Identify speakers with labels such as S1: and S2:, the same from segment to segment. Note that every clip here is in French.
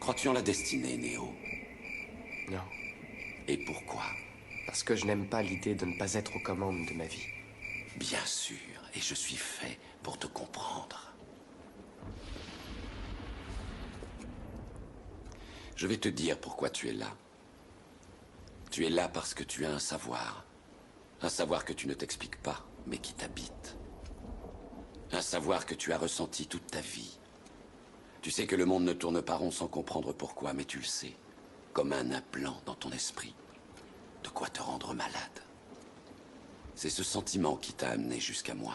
S1: Crois-tu en la destinée, Néo?
S2: Non.
S1: Et pourquoi?
S2: Parce que je n'aime pas l'idée de ne pas être aux commandes de ma vie.
S1: Bien sûr, et je suis fait pour te comprendre. Je vais te dire pourquoi tu es là. Tu es là parce que tu as un savoir. Un savoir que tu ne t'expliques pas, mais qui t'habite. Un savoir que tu as ressenti toute ta vie. Tu sais que le monde ne tourne pas rond sans comprendre pourquoi, mais tu le sais. Comme un implant dans ton esprit. De quoi te rendre malade. C'est ce sentiment qui t'a amené jusqu'à moi.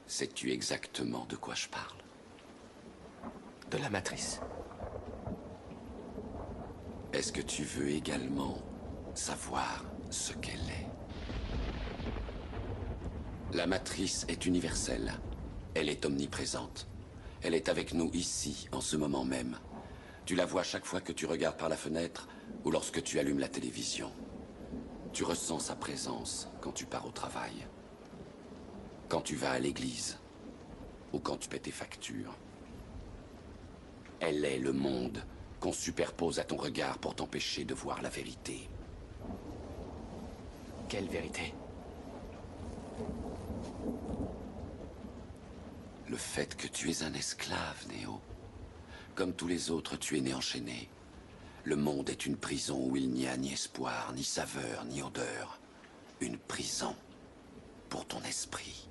S1: Sais-tu exactement de quoi je parle?
S2: De la matrice.
S1: Est-ce que tu veux également savoir ce qu'elle est? La matrice est universelle. Elle est omniprésente. Elle est avec nous ici, en ce moment même. Tu la vois chaque fois que tu regardes par la fenêtre ou lorsque tu allumes la télévision. Tu ressens sa présence quand tu pars au travail. Quand tu vas à l'église. Ou quand tu paies tes factures. Elle est le monde qu'on superpose à ton regard pour t'empêcher de voir la vérité.
S2: Quelle vérité?
S1: Le fait que tu es un esclave, Néo. Comme tous les autres, tu es né enchaîné. Le monde est une prison où il n'y a ni espoir, ni saveur, ni odeur. Une prison pour ton esprit.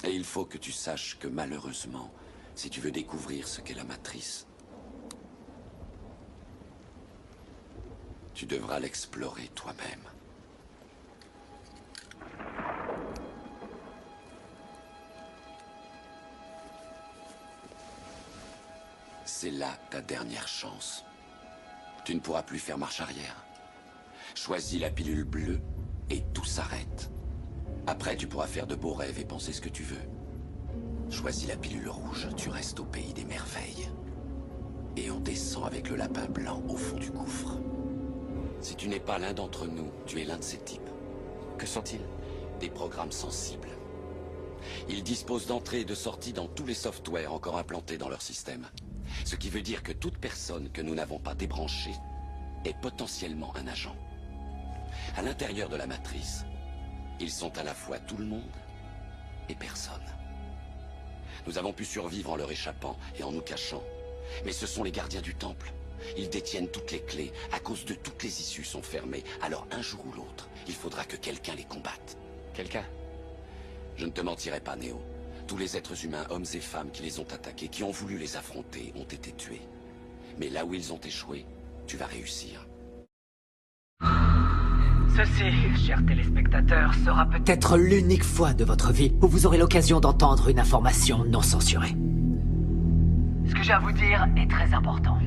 S1: Et il faut que tu saches que malheureusement, si tu veux découvrir ce qu'est la matrice, tu devras l'explorer toi-même. C'est là ta dernière chance. Tu ne pourras plus faire marche arrière. Choisis la pilule bleue et tout s'arrête. Après, tu pourras faire de beaux rêves et penser ce que tu veux. Choisis la pilule rouge, tu restes au pays des merveilles. Et on descend avec le lapin blanc au fond du gouffre. Si tu n'es pas l'un d'entre nous, tu es l'un de ces types.
S2: Que sont-ils?
S1: Des programmes sensibles. Ils disposent d'entrées et de sorties dans tous les softwares encore implantés dans leur système. Ce qui veut dire que toute personne que nous n'avons pas débranchée est potentiellement un agent. À l'intérieur de la matrice, ils sont à la fois tout le monde et personne. Nous avons pu survivre en leur échappant et en nous cachant. Mais ce sont les gardiens du temple. Ils détiennent toutes les clés. À cause de toutes les issues sont fermées. Alors un jour ou l'autre, il faudra que quelqu'un les combatte.
S2: Quelqu'un?
S1: Je ne te mentirai pas, Néo. Tous les êtres humains, hommes et femmes qui les ont attaqués, qui ont voulu les affronter, ont été tués. Mais là où ils ont échoué, tu vas réussir.
S3: Ceci, chers téléspectateurs, sera peut-être l'unique fois de votre vie où vous aurez l'occasion d'entendre une information non censurée. Ce que j'ai à vous dire est très important.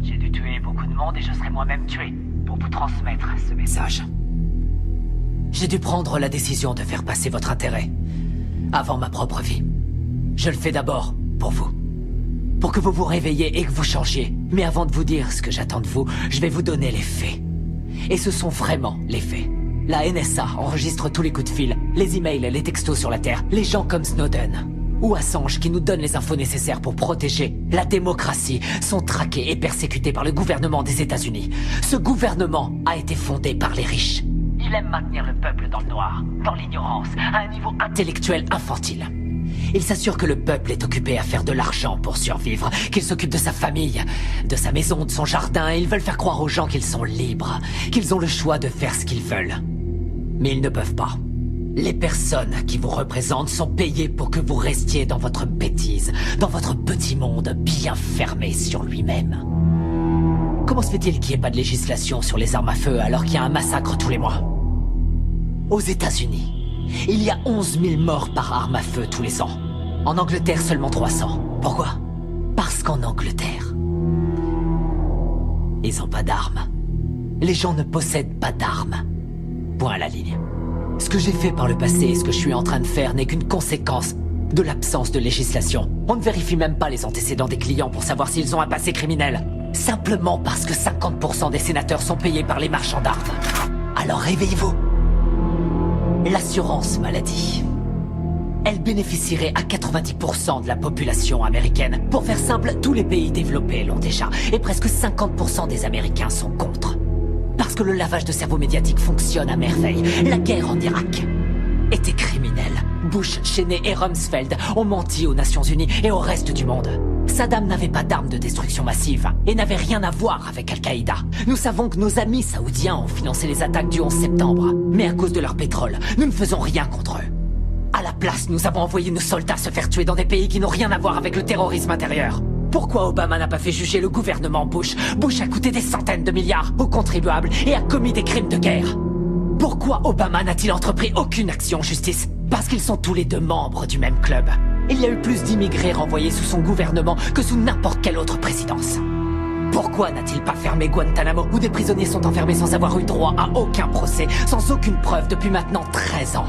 S3: J'ai dû tuer beaucoup de monde et je serai moi-même tué pour vous transmettre ce message. J'ai dû prendre la décision de faire passer votre intérêt avant ma propre vie. Je le fais d'abord pour vous. Pour que vous vous réveilliez et que vous changiez. Mais avant de vous dire ce que j'attends de vous, je vais vous donner les faits. Et ce sont vraiment les faits. La NSA enregistre tous les coups de fil, les emails, les textos sur la Terre, les gens comme Snowden ou Assange qui nous donnent les infos nécessaires pour protéger la démocratie sont traqués et persécutés par le gouvernement des États-Unis. Ce gouvernement a été fondé par les riches. Il aime maintenir le peuple dans le noir, dans l'ignorance, à un niveau intellectuel infantile. Il s'assure que le peuple est occupé à faire de l'argent pour survivre, qu'il s'occupe de sa famille, de sa maison, de son jardin, et ils veulent faire croire aux gens qu'ils sont libres, qu'ils ont le choix de faire ce qu'ils veulent. Mais ils ne peuvent pas. Les personnes qui vous représentent sont payées pour que vous restiez dans votre bêtise, dans votre petit monde bien fermé sur lui-même. Comment se fait-il qu'il n'y ait pas de législation sur les armes à feu alors qu'il y a un massacre tous les mois? Aux États-Unis, il y a 11 000 morts par arme à feu tous les ans. En Angleterre, seulement 300. Pourquoi? Parce qu'en Angleterre, ils n'ont pas d'armes. Les gens ne possèdent pas d'armes. Point à la ligne. Ce que j'ai fait par le passé et ce que je suis en train de faire n'est qu'une conséquence de l'absence de législation. On ne vérifie même pas les antécédents des clients pour savoir s'ils ont un passé criminel. Simplement parce que 50% des sénateurs sont payés par les marchands d'armes. Alors réveillez-vous. L'assurance maladie. Elle bénéficierait à 90% de la population américaine. Pour faire simple, tous les pays développés l'ont déjà, et presque 50% des Américains sont contre. Parce que le lavage de cerveau médiatique fonctionne à merveille. La guerre en Irak était criminelle. Bush, Cheney et Rumsfeld ont menti aux Nations Unies et au reste du monde. Saddam n'avait pas d'armes de destruction massive et n'avait rien à voir avec Al-Qaïda. Nous savons que nos amis saoudiens ont financé les attaques du 11 septembre, mais à cause de leur pétrole, nous ne faisons rien contre eux. À la place, nous avons envoyé nos soldats se faire tuer dans des pays qui n'ont rien à voir avec le terrorisme intérieur. Pourquoi Obama n'a pas fait juger le gouvernement Bush? Bush a coûté des centaines de milliards aux contribuables et a commis des crimes de guerre. Pourquoi Obama n'a-t-il entrepris aucune action en justice? Parce qu'ils sont tous les deux membres du même club. Il y a eu plus d'immigrés renvoyés sous son gouvernement que sous n'importe quelle autre présidence. Pourquoi n'a-t-il pas fermé Guantanamo, où des prisonniers sont enfermés sans avoir eu droit à aucun procès, sans aucune preuve depuis maintenant 13 ans?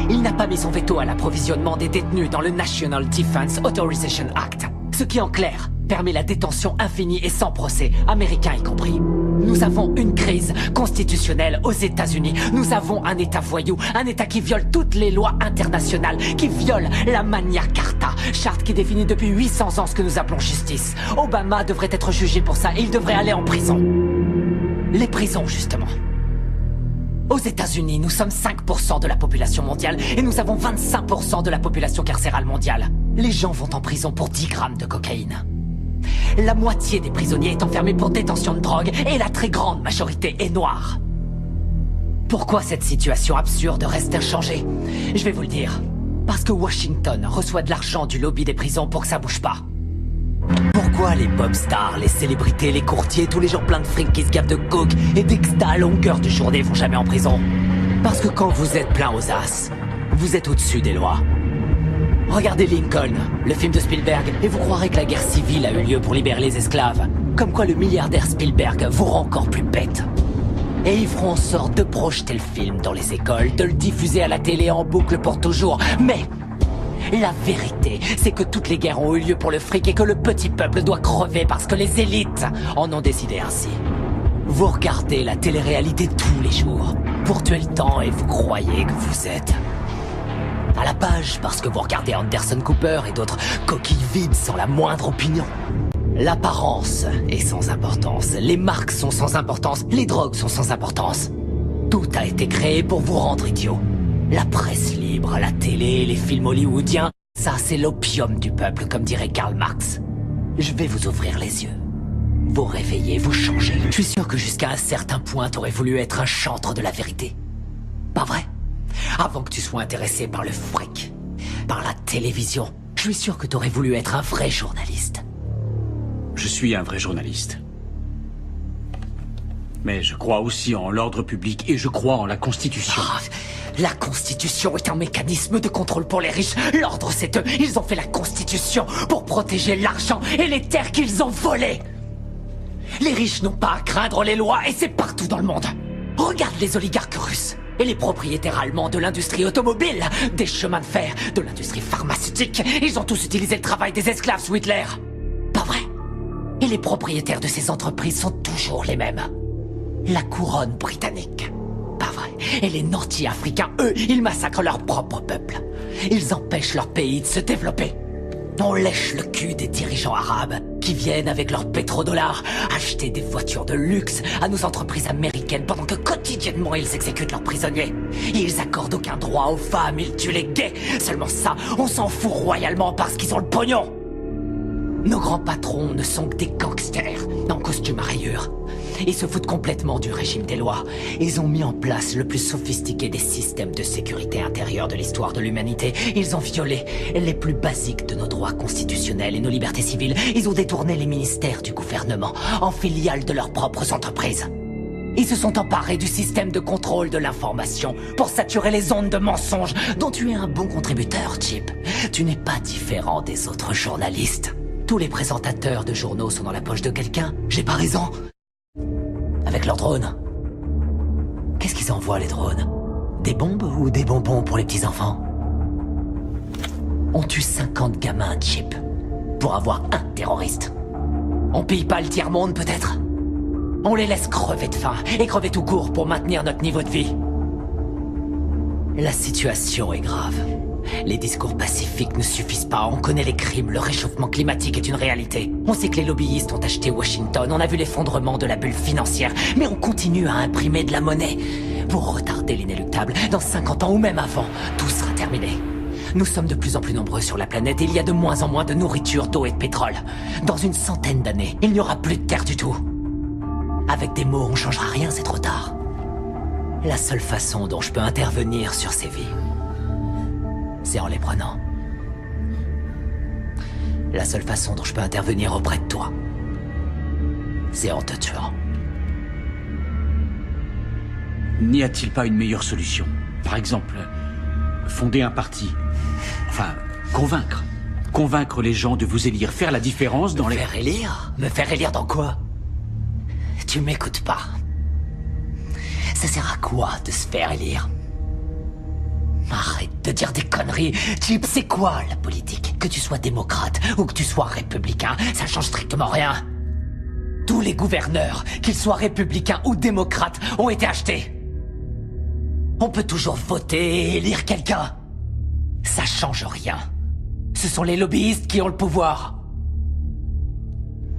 S3: Il n'a pas mis son veto à l'approvisionnement des détenus dans le National Defense Authorization Act, ce qui en clair permet la détention infinie et sans procès, américains y compris. Nous avons une crise constitutionnelle aux États-Unis. Nous avons un État voyou, un État qui viole toutes les lois internationales, qui viole la Magna Carta, charte qui définit depuis 800 ans ce que nous appelons justice. Obama devrait être jugé pour ça et il devrait aller en prison. Les prisons, justement. Aux États-Unis, nous sommes 5% de la population mondiale et nous avons 25% de la population carcérale mondiale. Les gens vont en prison pour 10 grammes de cocaïne. La moitié des prisonniers est enfermée pour détention de drogue et la très grande majorité est noire. Pourquoi cette situation absurde reste inchangée? Je vais vous le dire. Parce que Washington reçoit de l'argent du lobby des prisons pour que ça bouge pas. Pourquoi les pop stars, les célébrités, les courtiers, tous les gens pleins de fric qui se gavent de coke et d'exta à longueur de journée vont jamais en prison? Parce que quand vous êtes plein aux as, vous êtes au-dessus des lois. Regardez Lincoln, le film de Spielberg, et vous croirez que la guerre civile a eu lieu pour libérer les esclaves. Comme quoi le milliardaire Spielberg vous rend encore plus bête. Et ils feront en sorte de projeter le film dans les écoles, de le diffuser à la télé en boucle pour toujours. Mais la vérité, c'est que toutes les guerres ont eu lieu pour le fric et que le petit peuple doit crever parce que les élites en ont décidé ainsi. Vous regardez la télé-réalité tous les jours pour tuer le temps et vous croyez que vous êtes à la page parce que vous regardez Anderson Cooper et d'autres coquilles vides sans la moindre opinion. L'apparence est sans importance, les marques sont sans importance, les drogues sont sans importance. Tout a été créé pour vous rendre idiot. La presse libre, la télé, les films hollywoodiens, ça c'est l'opium du peuple, comme dirait Karl Marx. Je vais vous ouvrir les yeux. Vous réveiller, vous changer. Je suis sûr que jusqu'à un certain point, t'aurais voulu être un chantre de la vérité. Pas vrai? Avant que tu sois intéressé par le fric, par la télévision, je suis sûr que t'aurais voulu être un vrai journaliste.
S4: Je suis un vrai journaliste. Mais je crois aussi en l'ordre public et je crois en la Constitution.
S3: La Constitution est un mécanisme de contrôle pour les riches. L'ordre, c'est eux. Ils ont fait la Constitution pour protéger l'argent et les terres qu'ils ont volées. Les riches n'ont pas à craindre les lois et c'est partout dans le monde. Regarde les oligarques russes et les propriétaires allemands de l'industrie automobile, des chemins de fer, de l'industrie pharmaceutique. Ils ont tous utilisé le travail des esclaves sous Hitler. Pas vrai? Et les propriétaires de ces entreprises sont toujours les mêmes. La couronne britannique. Pas vrai. Et les nantis africains, eux, ils massacrent leur propre peuple. Ils empêchent leur pays de se développer. On lèche le cul des dirigeants arabes qui viennent avec leurs pétrodollars acheter des voitures de luxe à nos entreprises américaines pendant que quotidiennement ils exécutent leurs prisonniers. Ils accordent aucun droit aux femmes, ils tuent les gays. Seulement ça, on s'en fout royalement parce qu'ils ont le pognon. Nos grands patrons ne sont que des gangsters en costume à rayures. Ils se foutent complètement du régime des lois. Ils ont mis en place le plus sophistiqué des systèmes de sécurité intérieure de l'histoire de l'humanité. Ils ont violé les plus basiques de nos droits constitutionnels et nos libertés civiles. Ils ont détourné les ministères du gouvernement en filiales de leurs propres entreprises. Ils se sont emparés du système de contrôle de l'information pour saturer les ondes de mensonges dont tu es un bon contributeur, Chip. Tu n'es pas différent des autres journalistes. Tous les présentateurs de journaux sont dans la poche de quelqu'un. J'ai pas raison? Avec leurs drones. Qu'est-ce qu'ils envoient, les drones? Des bombes ou des bonbons pour les petits-enfants? On tue 50 gamins, Chip, pour avoir un terroriste. On pille pas le tiers-monde, peut-être? On les laisse crever de faim et crever tout court pour maintenir notre niveau de vie. La situation est grave. Les discours pacifiques ne suffisent pas. On connaît les crimes, le réchauffement climatique est une réalité. On sait que les lobbyistes ont acheté Washington, on a vu l'effondrement de la bulle financière, mais on continue à imprimer de la monnaie. Pour retarder l'inéluctable, dans 50 ans ou même avant, tout sera terminé. Nous sommes de plus en plus nombreux sur la planète et il y a de moins en moins de nourriture, d'eau et de pétrole. Dans une centaine d'années, il n'y aura plus de terre du tout. Avec des mots, on changera rien, c'est trop tard. La seule façon dont je peux intervenir sur ces vies, c'est en les prenant. La seule façon dont je peux intervenir auprès de toi, c'est en te tuant.
S4: N'y a-t-il pas une meilleure solution? Par exemple, fonder un parti. Enfin, convaincre. Convaincre les gens de vous élire, faire la différence dans les...
S3: Me faire élire? Me faire élire dans quoi? Tu m'écoutes pas. Ça sert à quoi de se faire élire? Arrête de dire des conneries. Chip, c'est quoi la politique? Que tu sois démocrate ou que tu sois républicain, ça change strictement rien. Tous les gouverneurs, qu'ils soient républicains ou démocrates, ont été achetés. On peut toujours voter et élire quelqu'un. Ça change rien. Ce sont les lobbyistes qui ont le pouvoir.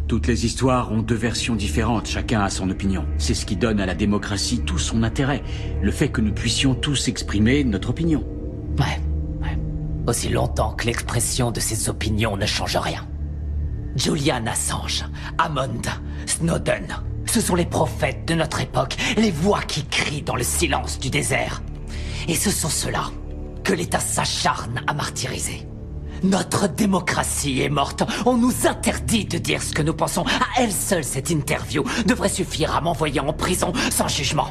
S4: Toutes les histoires ont deux versions différentes, chacun a son opinion. C'est ce qui donne à la démocratie tout son intérêt. Le fait que nous puissions tous exprimer notre opinion.
S3: Ouais. Aussi longtemps que l'expression de ces opinions ne change rien. Julian Assange, Hammond, Snowden, ce sont les prophètes de notre époque, les voix qui crient dans le silence du désert. Et ce sont ceux-là que l'État s'acharne à martyriser. Notre démocratie est morte. On nous interdit de dire ce que nous pensons. À elle seule, cette interview devrait suffire à m'envoyer en prison sans jugement.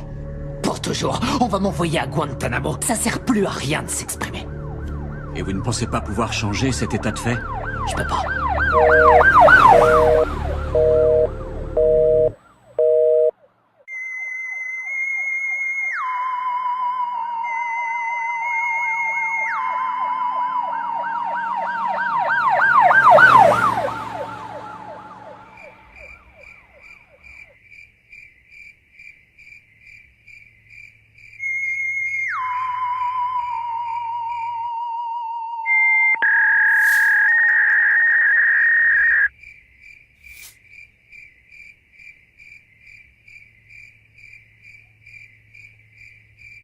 S3: Pour toujours, on va m'envoyer à Guantanamo. Ça sert plus à rien de s'exprimer.
S4: Et vous ne pensez pas pouvoir changer cet état de fait?
S3: Je peux pas.